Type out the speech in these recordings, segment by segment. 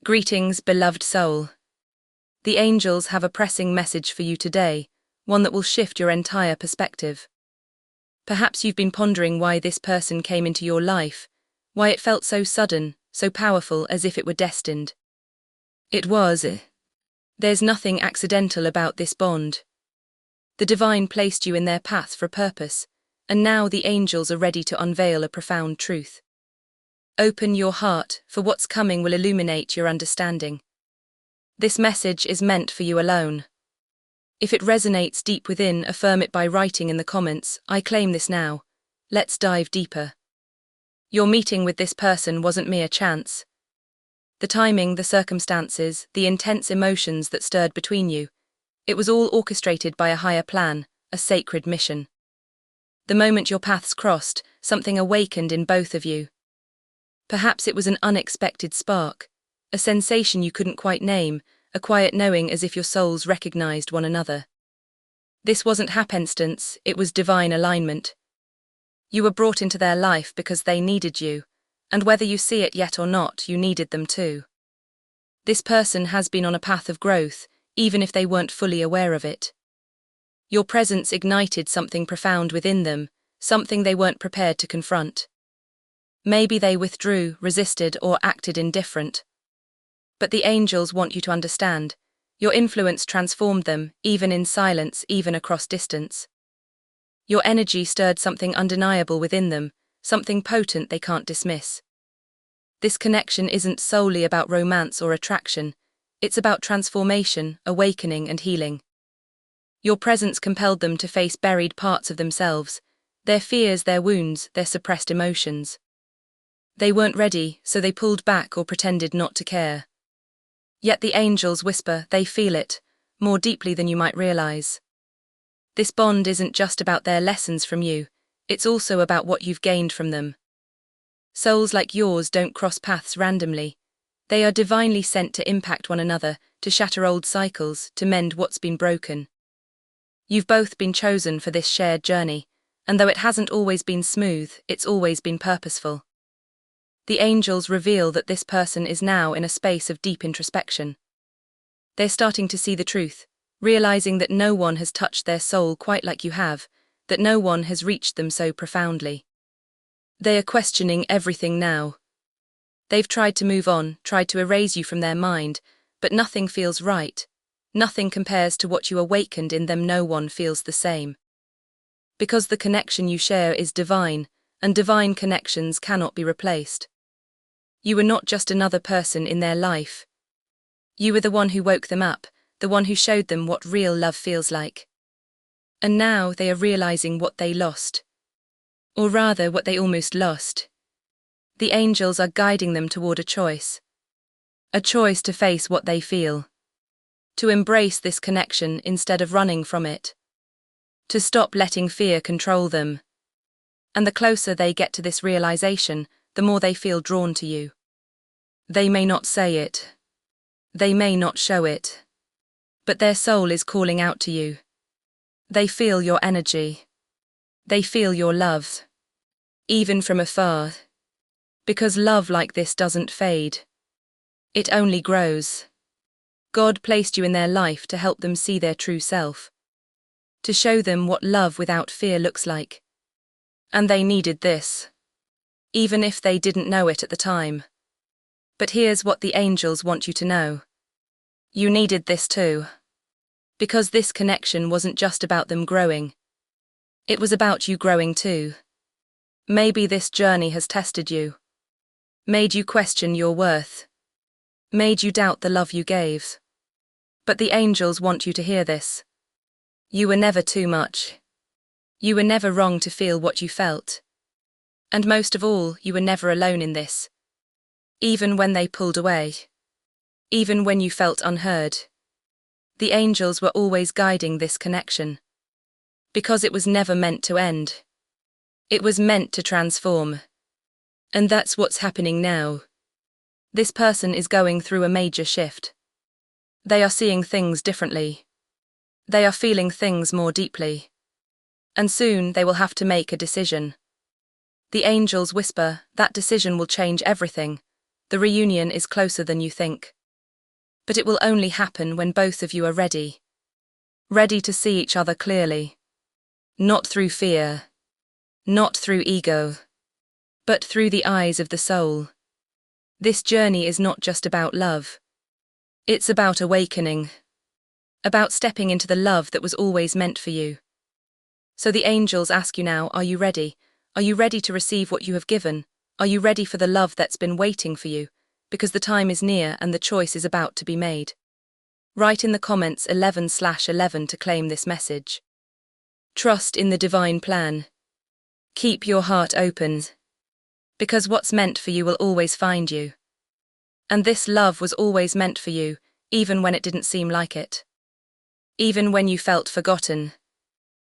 Greetings, beloved soul. The angels have a pressing message for you today, one that will shift your entire perspective. Perhaps you've been pondering why this person came into your life, why it felt so sudden, so powerful, as if it were destined. It was. There's nothing accidental about this bond. The divine placed you in their path for a purpose, and now the angels are ready to unveil a profound truth. Open your heart, for what's coming will illuminate your understanding. This message is meant for you alone. If it resonates deep within, affirm it by writing in the comments, "I claim this now." Let's dive deeper. Your meeting with this person wasn't mere chance. The timing, the circumstances, the intense emotions that stirred between you, it was all orchestrated by a higher plan, a sacred mission. The moment your paths crossed, something awakened in both of you. Perhaps it was an unexpected spark, a sensation you couldn't quite name, a quiet knowing as if your souls recognized one another. This wasn't happenstance, it was divine alignment. You were brought into their life because they needed you, and whether you see it yet or not, you needed them too. This person has been on a path of growth, even if they weren't fully aware of it. Your presence ignited something profound within them, something they weren't prepared to confront. Maybe they withdrew, resisted, or acted indifferent. But the angels want you to understand. Your influence transformed them, even in silence, even across distance. Your energy stirred something undeniable within them, something potent they can't dismiss. This connection isn't solely about romance or attraction. It's about transformation, awakening, and healing. Your presence compelled them to face buried parts of themselves, their fears, their wounds, their suppressed emotions. They weren't ready, so they pulled back or pretended not to care. Yet the angels whisper, they feel it, more deeply than you might realize. This bond isn't just about their lessons from you, it's also about what you've gained from them. Souls like yours don't cross paths randomly. They are divinely sent to impact one another, to shatter old cycles, to mend what's been broken. You've both been chosen for this shared journey, and though it hasn't always been smooth, it's always been purposeful. The angels reveal that this person is now in a space of deep introspection. They're starting to see the truth, realizing that no one has touched their soul quite like you have, that no one has reached them so profoundly. They are questioning everything now. They've tried to move on, tried to erase you from their mind, but nothing feels right. Nothing compares to what you awakened in them. No one feels the same. Because the connection you share is divine, and divine connections cannot be replaced. You were not just another person in their life. You were the one who woke them up, the one who showed them what real love feels like. And now they are realizing what they lost. Or rather, what they almost lost. The angels are guiding them toward a choice. A choice to face what they feel. To embrace this connection instead of running from it. To stop letting fear control them. And the closer they get to this realization, the more they feel drawn to you. They may not say it. They may not show it. But their soul is calling out to you. They feel your energy. They feel your love. Even from afar. Because love like this doesn't fade. It only grows. God placed you in their life to help them see their true self. To show them what love without fear looks like. And they needed this. Even if they didn't know it at the time. But here's what the angels want you to know. You needed this too. Because this connection wasn't just about them growing. It was about you growing too. Maybe this journey has tested you. Made you question your worth. Made you doubt the love you gave. But the angels want you to hear this. You were never too much. You were never wrong to feel what you felt. And most of all, you were never alone in this. Even when they pulled away. Even when you felt unheard. The angels were always guiding this connection. Because it was never meant to end. It was meant to transform. And that's what's happening now. This person is going through a major shift. They are seeing things differently. They are feeling things more deeply. And soon they will have to make a decision. The angels whisper, that decision will change everything. The reunion is closer than you think. But it will only happen when both of you are ready. Ready to see each other clearly. Not through fear. Not through ego. But through the eyes of the soul. This journey is not just about love. It's about awakening. About stepping into the love that was always meant for you. So the angels ask you now, are you ready? Are you ready to receive what you have given? Are you ready for the love that's been waiting for you? Because the time is near and the choice is about to be made. Write in the comments 11/11 to claim this message. Trust in the divine plan. Keep your heart open. Because what's meant for you will always find you. And this love was always meant for you, even when it didn't seem like it. Even when you felt forgotten.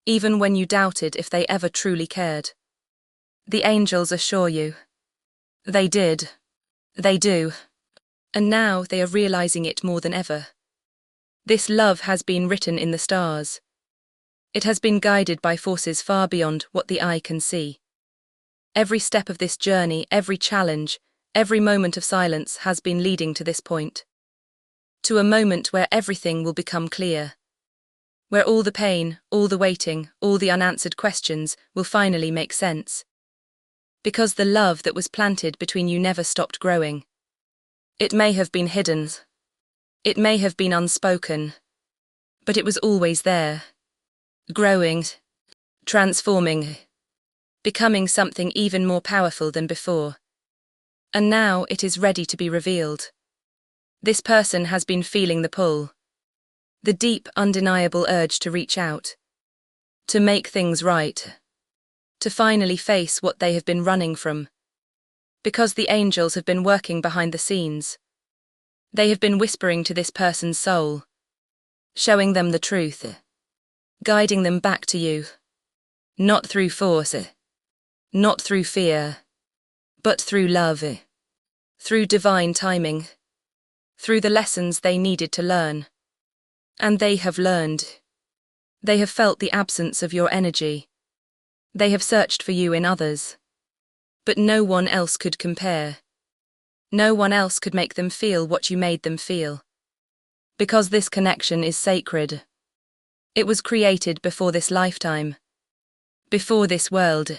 Even when you doubted if they ever truly cared. The angels assure you. They did. They do. And now they are realizing it more than ever. This love has been written in the stars. It has been guided by forces far beyond what the eye can see. Every step of this journey, every challenge, every moment of silence has been leading to this point. To a moment where everything will become clear. Where all the pain, all the waiting, all the unanswered questions will finally make sense. Because the love that was planted between you never stopped growing. It may have been hidden. It may have been unspoken. But it was always there. Growing. Transforming. Becoming something even more powerful than before. And now it is ready to be revealed. This person has been feeling the pull. The deep, undeniable urge to reach out. To make things right. To finally face what they have been running from. Because the angels have been working behind the scenes. They have been whispering to this person's soul. Showing them the truth. Guiding them back to you. Not through force. Not through fear. But through love. Through divine timing. Through the lessons they needed to learn. And they have learned. They have felt the absence of your energy. They have searched for you in others. But no one else could compare. No one else could make them feel what you made them feel. Because this connection is sacred. It was created before this lifetime. Before this world.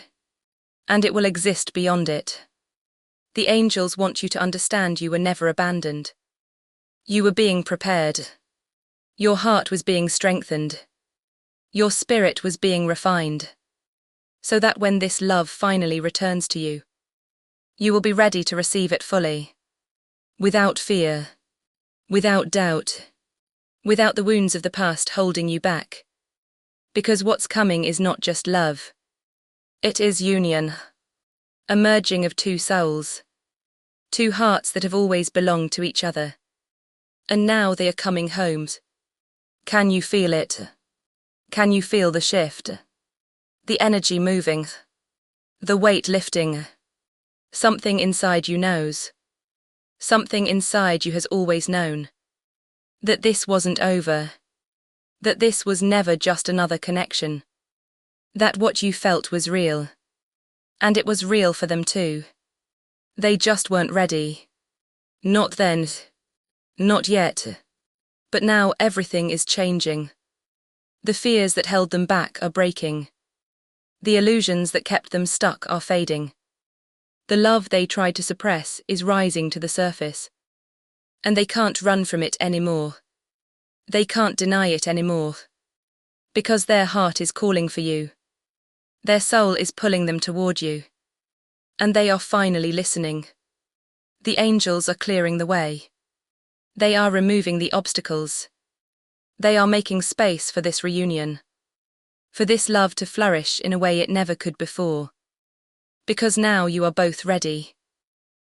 And it will exist beyond it. The angels want you to understand you were never abandoned. You were being prepared. Your heart was being strengthened. Your spirit was being refined. So that when this love finally returns to you, you will be ready to receive it fully. Without fear. Without doubt. Without the wounds of the past holding you back. Because what's coming is not just love. It is union. A merging of two souls. Two hearts that have always belonged to each other. And now they are coming home. Can you feel it? Can you feel the shift? The energy moving. The weight lifting. Something inside you knows. Something inside you has always known. That this wasn't over. That this was never just another connection. That what you felt was real. And it was real for them too. They just weren't ready. Not then. Not yet. But now everything is changing. The fears that held them back are breaking. The illusions that kept them stuck are fading. The love they tried to suppress is rising to the surface. And they can't run from it anymore. They can't deny it anymore. Because their heart is calling for you. Their soul is pulling them toward you. And they are finally listening. The angels are clearing the way. They are removing the obstacles. They are making space for this reunion. For this love to flourish in a way it never could before. Because now you are both ready.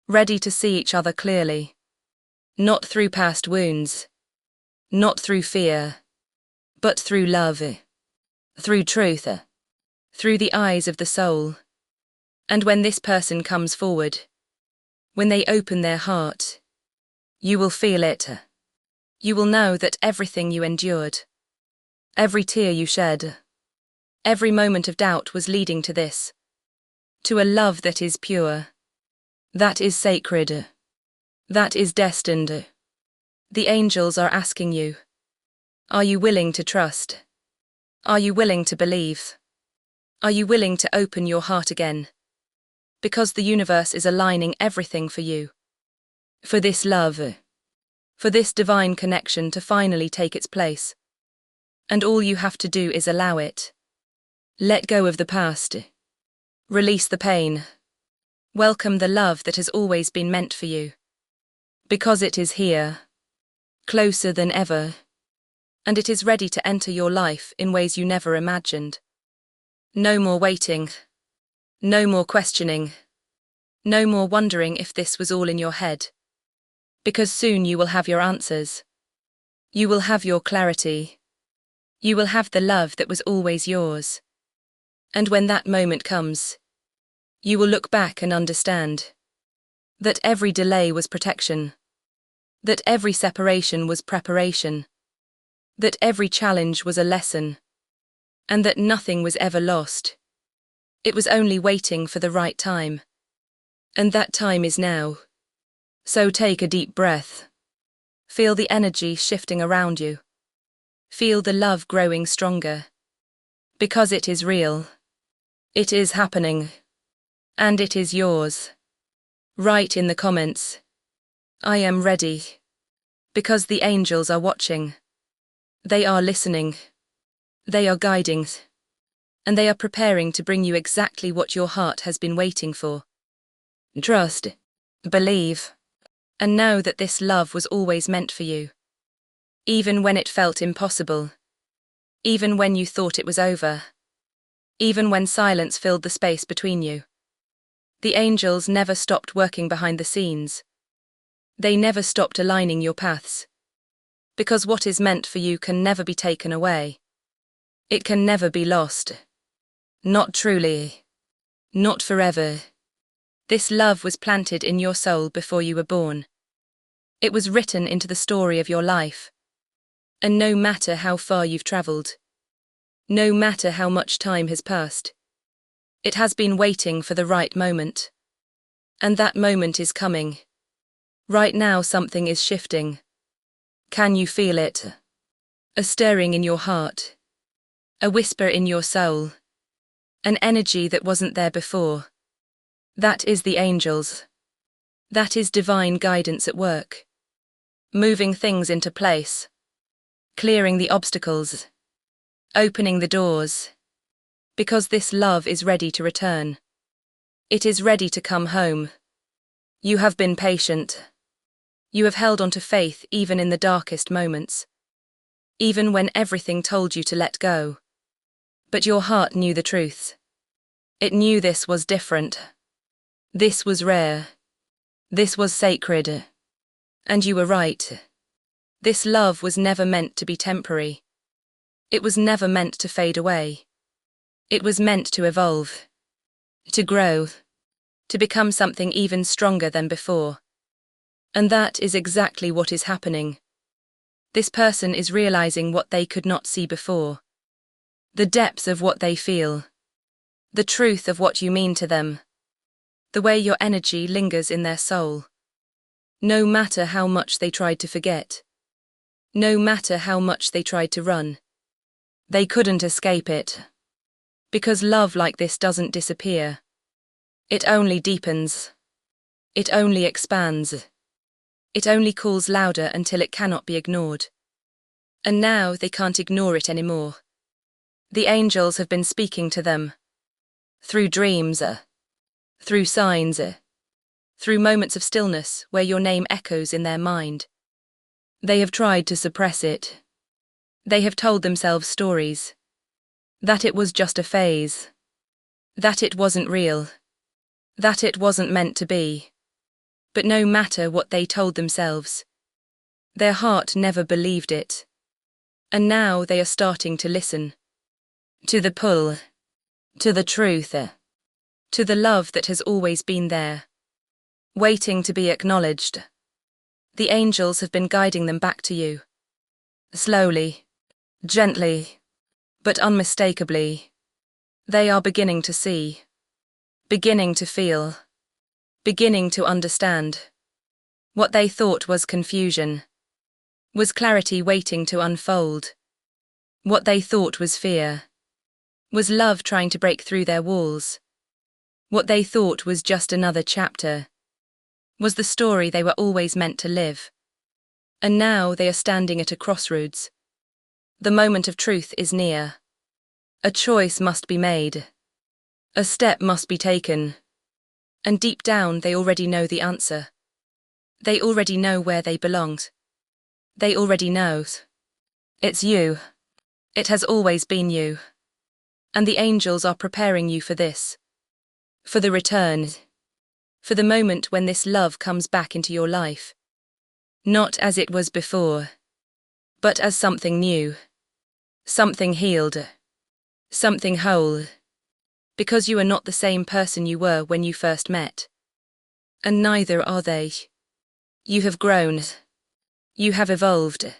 Ready to see each other clearly. Not through past wounds. Not through fear. But through love. Through truth. Through the eyes of the soul. And when this person comes forward, when they open their heart, you will feel it. You will know that everything you endured, every tear you shed, every moment of doubt was leading to this. To a love that is pure. That is sacred. That is destined. The angels are asking you, are you willing to trust? Are you willing to believe? Are you willing to open your heart again? Because the universe is aligning everything for you. For this love. For this divine connection to finally take its place. And all you have to do is allow it. Let go of the past. Release the pain. Welcome the love that has always been meant for you. Because it is here. Closer than ever. And it is ready to enter your life in ways you never imagined. No more waiting. No more questioning. No more wondering if this was all in your head. Because soon you will have your answers. You will have your clarity. You will have the love that was always yours. And when that moment comes, you will look back and understand that every delay was protection, that every separation was preparation, that every challenge was a lesson, and that nothing was ever lost. It was only waiting for the right time. And that time is now. So take a deep breath. Feel the energy shifting around you. Feel the love growing stronger. Because it is real. It is happening. And it is yours. Write in the comments, I am ready. Because the angels are watching. They are listening. They are guiding. And they are preparing to bring you exactly what your heart has been waiting for. Trust. Believe. And know that this love was always meant for you. Even when it felt impossible. Even when you thought it was over. Even when silence filled the space between you. The angels never stopped working behind the scenes. They never stopped aligning your paths. Because what is meant for you can never be taken away. It can never be lost. Not truly. Not forever. This love was planted in your soul before you were born. It was written into the story of your life. And no matter how far you've traveled, no matter how much time has passed, it has been waiting for the right moment. And that moment is coming. Right now something is shifting. Can you feel it? A stirring in your heart. A whisper in your soul. An energy that wasn't there before. That is the angels. That is divine guidance at work. Moving things into place. Clearing the obstacles. Opening the doors. Because this love is ready to return. It is ready to come home. You have been patient. You have held on to faith even in the darkest moments. Even when everything told you to let go. But your heart knew the truth. It knew this was different. This was rare. This was sacred. And you were right. This love was never meant to be temporary. It was never meant to fade away. It was meant to evolve. To grow. To become something even stronger than before. And that is exactly what is happening. This person is realizing what they could not see before. The depths of what they feel. The truth of what you mean to them. The way your energy lingers in their soul. No matter how much they tried to forget. No matter how much they tried to run. They couldn't escape it. Because love like this doesn't disappear. It only deepens. It only expands. It only calls louder until it cannot be ignored. And now they can't ignore it anymore. The angels have been speaking to them. Through dreams. Through signs. Through moments of stillness where your name echoes in their mind. They have tried to suppress it. They have told themselves stories. That it was just a phase. That it wasn't real. That it wasn't meant to be. But no matter what they told themselves, their heart never believed it. And now they are starting to listen. To the pull. To the truth. To the love that has always been there. Waiting to be acknowledged. The angels have been guiding them back to you. Slowly. Gently. But unmistakably. They are beginning to see. Beginning to feel. Beginning to understand. What they thought was confusion. Was clarity waiting to unfold? What they thought was fear. Was love trying to break through their walls? What they thought was just another chapter was the story they were always meant to live. And now they are standing at a crossroads. The moment of truth is near. A choice must be made. A step must be taken. And deep down they already know the answer. They already know where they belong. They already know. It's you. It has always been you. And the angels are preparing you for this. For the return. For the moment when this love comes back into your life. Not as it was before, but as something new. Something healed. Something whole. Because you are not the same person you were when you first met. And neither are they. You have grown. You have evolved.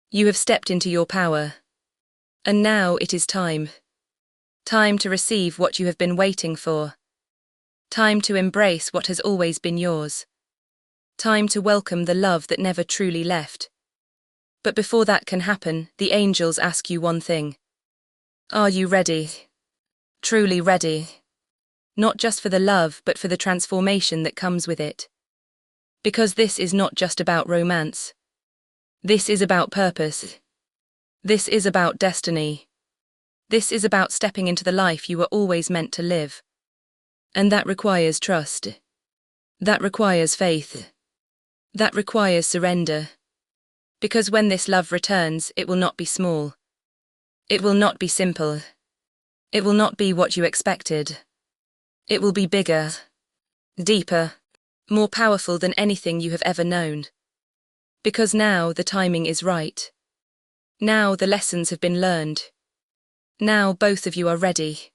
You have stepped into your power. And now it is time. Time to receive what you have been waiting for. Time to embrace what has always been yours. Time to welcome the love that never truly left. But before that can happen, the angels ask you one thing. Are you ready? Truly ready? Not just for the love, but for the transformation that comes with it. Because this is not just about romance. This is about purpose. This is about destiny. This is about stepping into the life you were always meant to live. And that requires trust. That requires faith. That requires surrender. Because when this love returns, it will not be small. It will not be simple. It will not be what you expected. It will be bigger, deeper, more powerful than anything you have ever known. Because now the timing is right. Now the lessons have been learned. Now both of you are ready.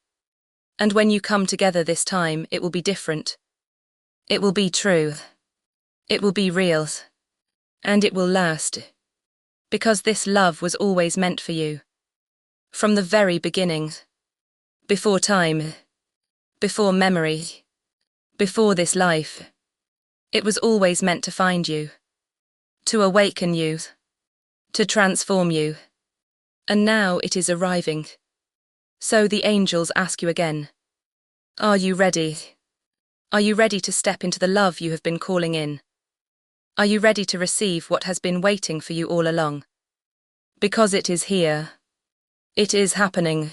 And when you come together this time, it will be different. It will be true. It will be real. And it will last. Because this love was always meant for you. From the very beginning. Before time. Before memory. Before this life. It was always meant to find you. To awaken you. To transform you. And now it is arriving. So the angels ask you again. Are you ready? Are you ready to step into the love you have been calling in? Are you ready to receive what has been waiting for you all along? Because it is here. It is happening.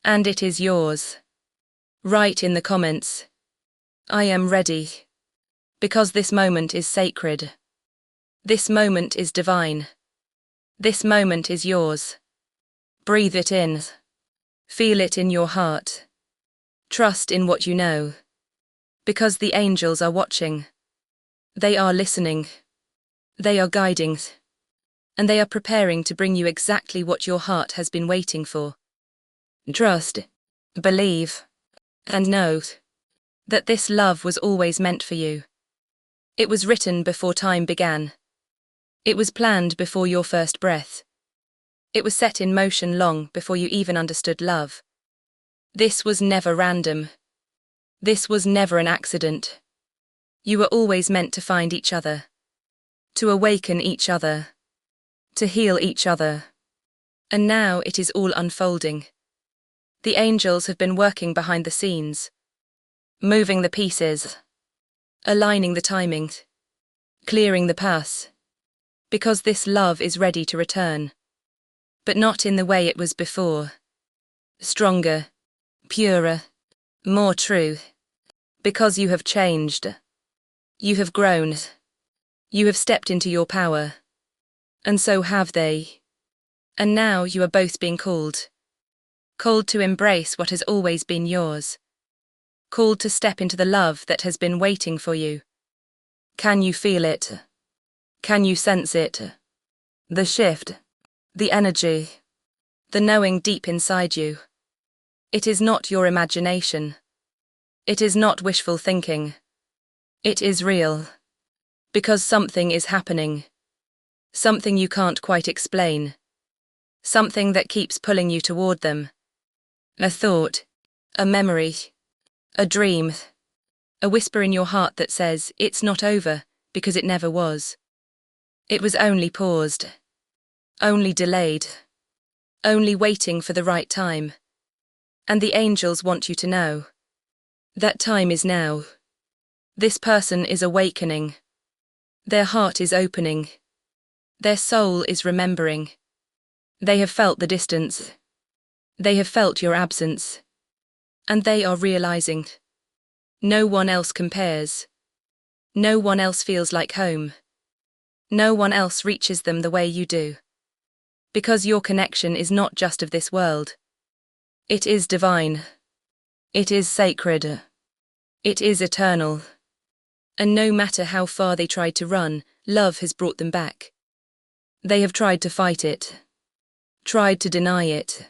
And it is yours. Write in the comments. I am ready. Because this moment is sacred. This moment is divine. This moment is yours. Breathe it in. Feel it in your heart. Trust in what you know. Because the angels are watching. They are listening. They are guiding. And they are preparing to bring you exactly what your heart has been waiting for. Trust, believe, and know that this love was always meant for you. It was written before time began. It was planned before your first breath. It was set in motion long before you even understood love. This was never random. This was never an accident. You were always meant to find each other. To awaken each other. To heal each other. And now it is all unfolding. The angels have been working behind the scenes. Moving the pieces. Aligning the timing. Clearing the paths. Because this love is ready to return. But not in the way it was before. Stronger, purer, more true. Because you have changed. You have grown. You have stepped into your power. And so have they. And now you are both being called. Called to embrace what has always been yours. Called to step into the love that has been waiting for you. Can you feel it? Can you sense it? The shift. The energy. The knowing deep inside you. It is not your imagination. It is not wishful thinking. It is real. Because something is happening. Something you can't quite explain. Something that keeps pulling you toward them. A thought. A memory. A dream. A whisper in your heart that says, it's not over, because it never was. It was only paused, only delayed, only waiting for the right time. And the angels want you to know that time is now. This person is awakening. Their heart is opening. Their soul is remembering. They have felt the distance. They have felt your absence. And they are realizing no one else compares. No one else feels like home. No one else reaches them the way you do. Because your connection is not just of this world. It is divine. It is sacred. It is eternal. And no matter how far they tried to run, love has brought them back. They have tried to fight it, tried to deny it,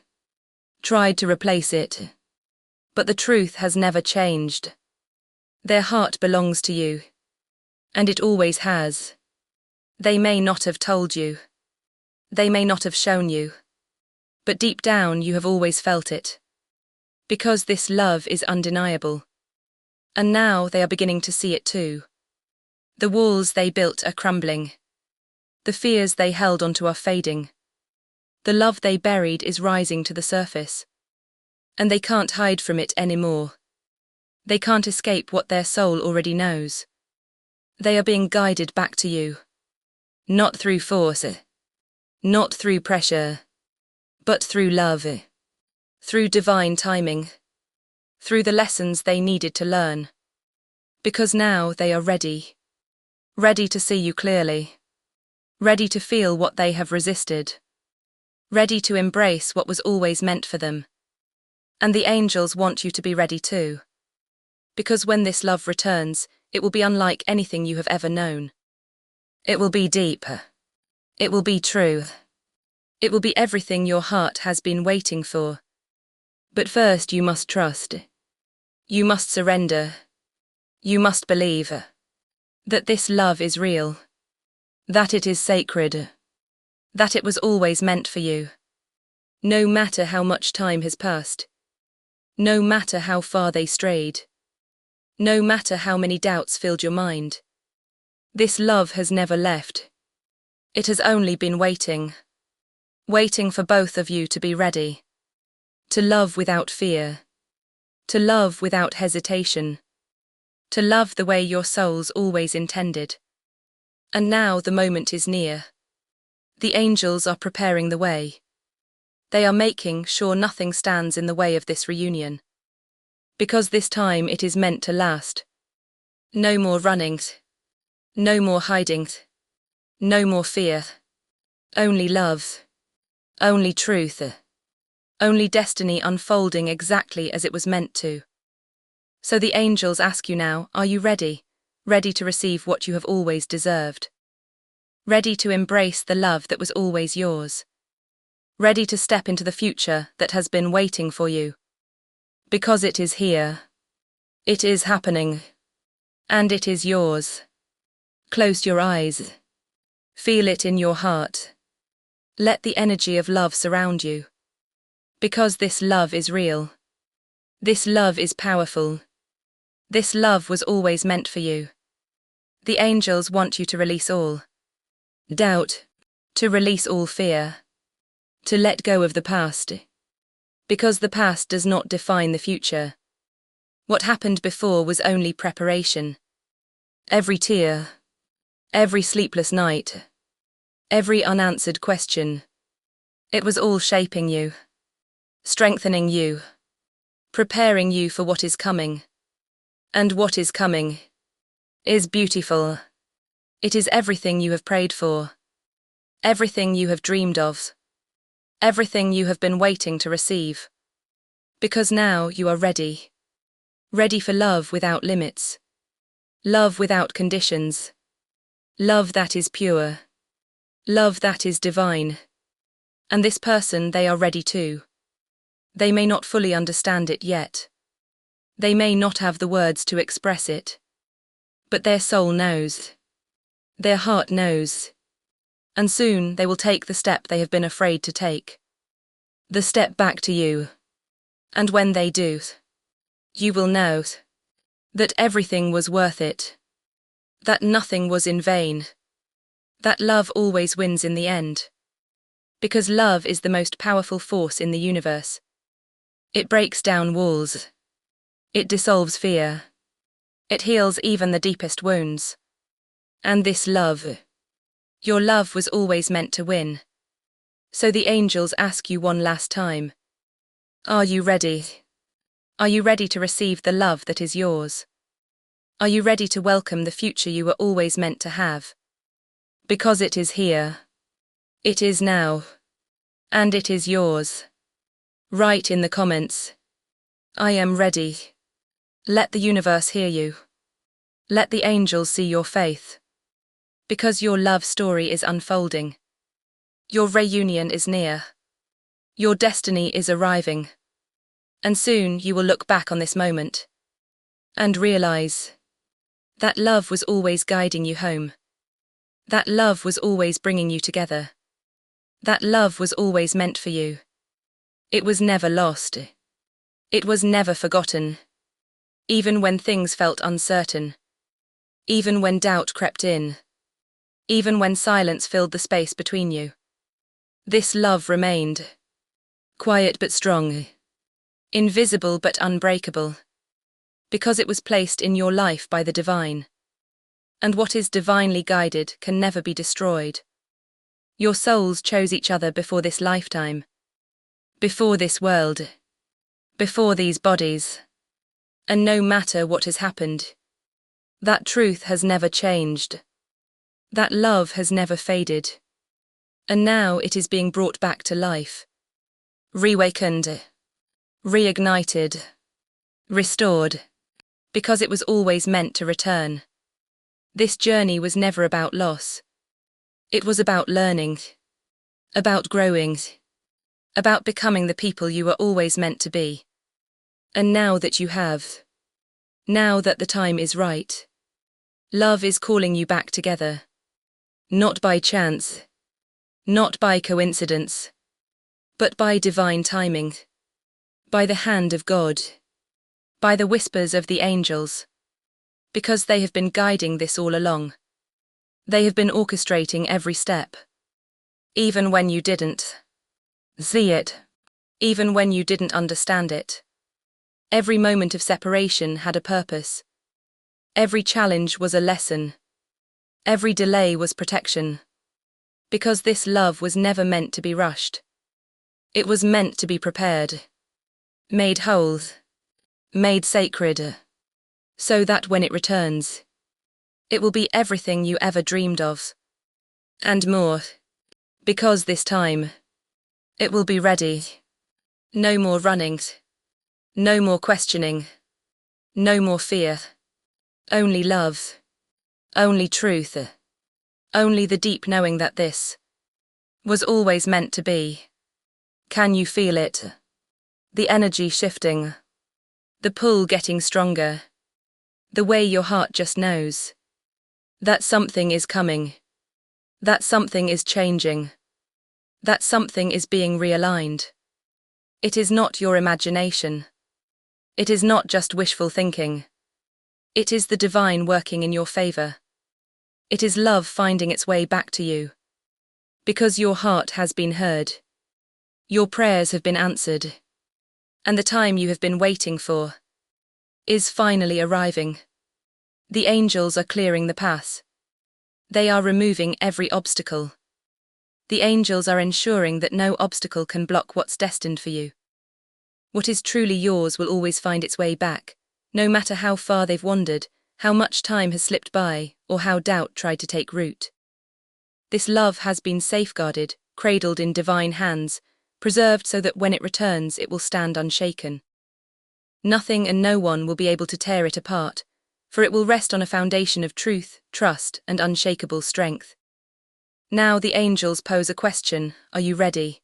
tried to replace it. But the truth has never changed. Their heart belongs to you. And it always has. They may not have told you. They may not have shown you. But deep down you have always felt it. Because this love is undeniable. And now they are beginning to see it too. The walls they built are crumbling. The fears they held onto are fading. The love they buried is rising to the surface. And they can't hide from it anymore. They can't escape what their soul already knows. They are being guided back to you. Not through force. Not through pressure. But through love. Through divine timing. Through the lessons they needed to learn. Because now they are ready. Ready to see you clearly. Ready to feel what they have resisted. Ready to embrace what was always meant for them. And the angels want you to be ready too. Because when this love returns, it will be unlike anything you have ever known. It will be deep. It will be true. It will be everything your heart has been waiting for. But first you must trust. You must surrender. You must believe that this love is real. That it is sacred. That it was always meant for you. No matter how much time has passed. No matter how far they strayed. No matter how many doubts filled your mind. This love has never left. It has only been waiting. Waiting for both of you to be ready. To love without fear. To love without hesitation. To love the way your souls always intended. And now the moment is near. The angels are preparing the way. They are making sure nothing stands in the way of this reunion. Because this time it is meant to last. No more running. No more hiding. No more fear. Only love. Only truth. Only destiny unfolding exactly as it was meant to. So the angels ask you now, are you ready? Ready to receive what you have always deserved. Ready to embrace the love that was always yours. Ready to step into the future that has been waiting for you. Because it is here. It is happening. And it is yours. Close your eyes. Feel it in your heart. Let the energy of love surround you. Because this love is real. This love is powerful. This love was always meant for you. The angels want you to release all doubt, to release all fear, to let go of the past. Because the past does not define the future. What happened before was only preparation. Every tear, every sleepless night, every unanswered question, it was all shaping you, strengthening you, preparing you for what is coming. And what is coming is beautiful. It is everything you have prayed for, everything you have dreamed of, everything you have been waiting to receive. Because now you are ready. Ready for love without limits. Love without conditions. Love that is pure. Love that is divine. And this person, they are ready too. They may not fully understand it yet. They may not have the words to express it. But their soul knows. Their heart knows. And soon they will take the step they have been afraid to take. The step back to you. And when they do, you will know that everything was worth it. That nothing was in vain. that love always wins in the end. Because love is the most powerful force in the universe. It breaks down walls. It dissolves fear. It heals even the deepest wounds. And this love, your love was always meant to win. So the angels ask you one last time. Are you ready? Are you ready to receive the love that is yours? Are you ready to welcome the future you were always meant to have? Because it is here. It is now. And it is yours. Write in the comments. I am ready. Let the universe hear you. Let the angels see your faith. Because your love story is unfolding. Your reunion is near. Your destiny is arriving. And soon you will look back on this moment and realize that love was always guiding you home. That love was always bringing you together. That love was always meant for you. It was never lost. It was never forgotten. Even when things felt uncertain. Even when doubt crept in. Even when silence filled the space between you. This love remained. Quiet but strong. Invisible but unbreakable. Because it was placed in your life by the divine. And what is divinely guided can never be destroyed. Your souls chose each other before this lifetime. Before this world. Before these bodies. And no matter what has happened, that truth has never changed. That love has never faded. And now it is being brought back to life. Reawakened. Reignited. Restored. Because it was always meant to return. This journey was never about loss. It was about learning. About growing. About becoming the people you were always meant to be. And now that you have. Now that the time is right. Love is calling you back together. Not by chance. Not by coincidence. But by divine timing. By the hand of God. By the whispers of the angels. Because they have been guiding this all along. They have been orchestrating every step. Even when you didn't see it. Even when you didn't understand it. Every moment of separation had a purpose. Every challenge was a lesson. Every delay was protection. Because this love was never meant to be rushed. It was meant to be prepared. Made whole. Made sacred. So that when it returns, it will be everything you ever dreamed of. And more. Because this time, it will be ready. No more running. No more questioning. No more fear. Only love. Only truth. Only the deep knowing that this was always meant to be. Can you feel it? The energy shifting. The pull getting stronger. The way your heart just knows. That something is coming. That something is changing. That something is being realigned. It is not your imagination. It is not just wishful thinking. It is the divine working in your favor. It is love finding its way back to you. Because your heart has been heard. Your prayers have been answered. And the time you have been waiting for is finally arriving. The angels are clearing the path. They are removing every obstacle. The angels are ensuring that no obstacle can block what's destined for you. What is truly yours will always find its way back, no matter how far they've wandered, how much time has slipped by, or how doubt tried to take root. This love has been safeguarded, cradled in divine hands, preserved so that when it returns it will stand unshaken. Nothing and no one will be able to tear it apart, for it will rest on a foundation of truth, trust, and unshakable strength. Now the angels pose a question: are you ready?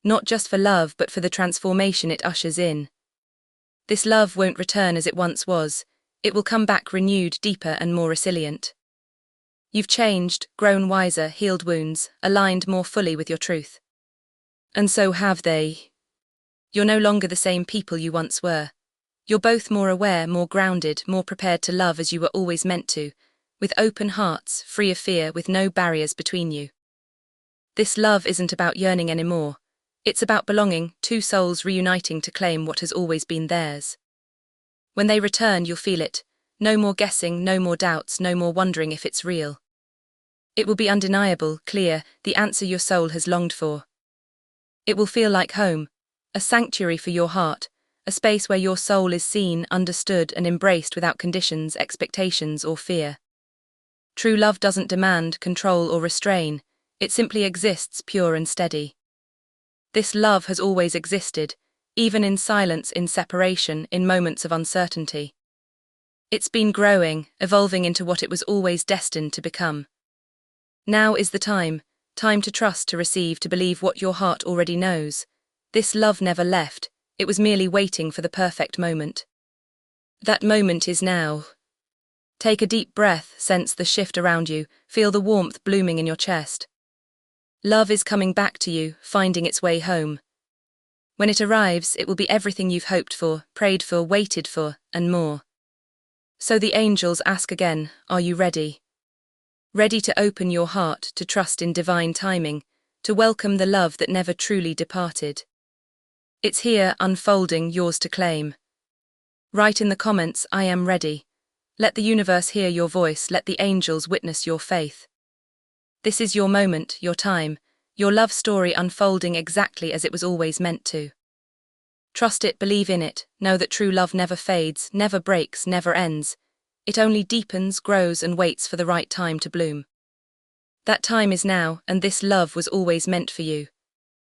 Not just for love but for the transformation it ushers in. This love won't return as it once was, it will come back renewed, deeper and more resilient. You've changed, grown wiser, healed wounds, aligned more fully with your truth. And so have they. You're no longer the same people you once were. You're both more aware, more grounded, more prepared to love as you were always meant to, with open hearts, free of fear, with no barriers between you. This love isn't about yearning anymore. It's about belonging, two souls reuniting to claim what has always been theirs. When they return, you'll feel it. No more guessing, no more doubts, no more wondering if it's real. It will be undeniable, clear, the answer your soul has longed for. It will feel like home, a sanctuary for your heart, a space where your soul is seen, understood, and embraced without conditions, expectations, or fear. True love doesn't demand, control, or restrain. It simply exists, pure and steady. This love has always existed, even in silence, in separation, in moments of uncertainty. It's been growing, evolving into what it was always destined to become. Now is the time to trust, to receive, to believe what your heart already knows. This love never left, it was merely waiting for the perfect moment. That moment is now. Take a deep breath, sense the shift around you, feel the warmth blooming in your chest. Love is coming back to you, finding its way home. When it arrives, it will be everything you've hoped for, prayed for, waited for, and more. So the angels ask again, are you ready? Ready to open your heart, to trust in divine timing, to welcome the love that never truly departed. It's here, unfolding, yours to claim. Write in the comments, I am ready. Let the universe hear your voice, let the angels witness your faith. This is your moment, your time, your love story unfolding exactly as it was always meant to. Trust it, believe in it, know that true love never fades, never breaks, never ends. It only deepens, grows, and waits for the right time to bloom. That time is now, and this love was always meant for you.